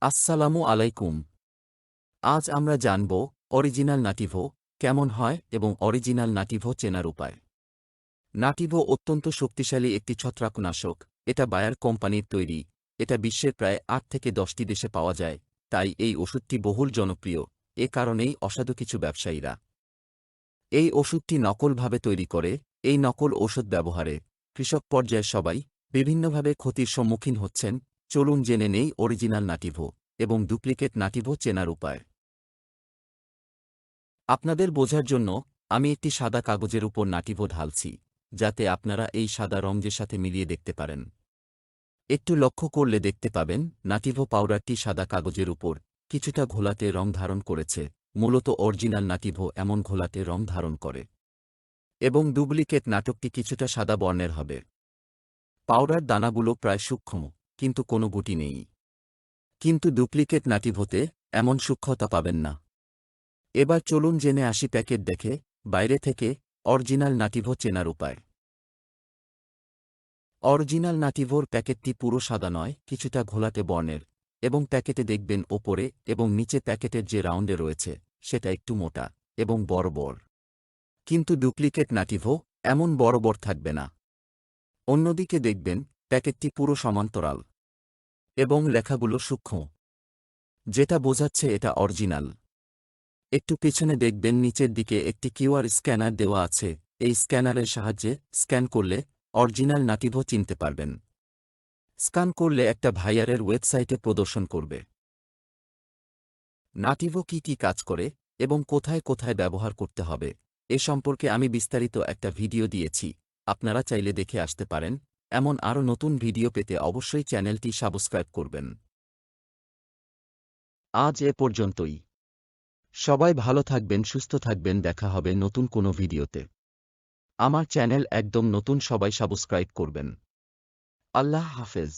আসসালামু আলাইকুম। আজ আমরা জানব অরিজিনাল নাটিভো কেমন হয় এবং অরিজিনাল নাটিভো চেনার উপায়। নাটিভো অত্যন্ত শক্তিশালী একটি ছত্রাকনাশক। এটা বায়ার কোম্পানির তৈরি। এটা বিশ্বের প্রায় ৮ থেকে ১০টি দেশে পাওয়া যায়। তাই এই ওষুধটি বহুল জনপ্রিয়। এ কারণেই অসাধু কিছু ব্যবসায়ীরা এই ওষুধটি নকলভাবে তৈরি করে। এই নকল ঔষধ ব্যবহারে কৃষক পর্যায়ের সবাই বিভিন্নভাবে ক্ষতির সম্মুখীন হচ্ছেন। চলুন জেনে নেই অরিজিনাল নাটিভো এবং ডুপ্লিকেট নাটিভো চেনার উপায়। আপনাদের বোঝার জন্য আমি একটি সাদা কাগজের উপর নাটিভো ঢালছি, যাতে আপনারা এই সাদা রঙের সাথে মিলিয়ে দেখতে পারেন। একটু লক্ষ্য করলে দেখতে পাবেন নাটিভো পাউডারটি সাদা কাগজের উপর কিছুটা ঘোলাটে রং ধারণ করেছে। মূলত অরিজিনাল নাটিভো এমন ঘোলাটে রং ধারণ করে এবং ডুপ্লিকেট নাটকটি কিছুটা সাদা বর্ণের হবে। পাউডার দানাগুলো প্রায় সূক্ষ্ম, কিন্তু কোনো গুটি নেই। কিন্তু ডুপ্লিকেট নাটিভোতে এমন সূক্ষ্মতা পাবেন না। এবার চলুন জেনে আসি প্যাকেট দেখে বাইরে থেকে অরিজিনাল নাটিভো চেনার উপায়। অরিজিনাল নাটিভোর প্যাকেটটি পুরো সাদা নয়, কিছুটা ঘোলাটে বর্ণের, এবং প্যাকেটে দেখবেন ওপরে এবং নিচে প্যাকেটের যে রাউন্ডে রয়েছে সেটা একটু মোটা এবং বড় বড়। কিন্তু ডুপ্লিকেট নাটিভো এমন বড় বড় থাকবে না। অন্যদিকে দেখবেন প্যাকেটটি পুরো সমান্তরাল এবং লেখাগুলো সূক্ষ্ম, যেটা বোঝাচ্ছে এটা অরিজিনাল। একটু পিছনে দেখবেন নিচের দিকে একটি কিউআর স্ক্যানার দেওয়া আছে। এই স্ক্যানারের সাহায্যে স্ক্যান করলে অরিজিনাল নাটিভো চিনতে পারবেন। স্ক্যান করলে একটা ভাইয়ারের ওয়েবসাইটে প্রদর্শন করবে। নাটিভো কি কাজ করে এবং কোথায় কোথায় ব্যবহার করতে হবে এ সম্পর্কে আমি বিস্তারিত একটা ভিডিও দিয়েছি, আপনারা চাইলে দেখে আসতে পারেন। এমন আরও নতুন ভিডিও পেতে অবশ্যই চ্যানেলটি সাবস্ক্রাইব করবেন। আজ এ পর্যন্তই। সবাই ভালো থাকবেন, সুস্থ থাকবেন, দেখা হবে নতুন কোনো ভিডিওতে। আমার চ্যানেল একদম নতুন, সবাই সাবস্ক্রাইব করবেন। আল্লাহ হাফেজ।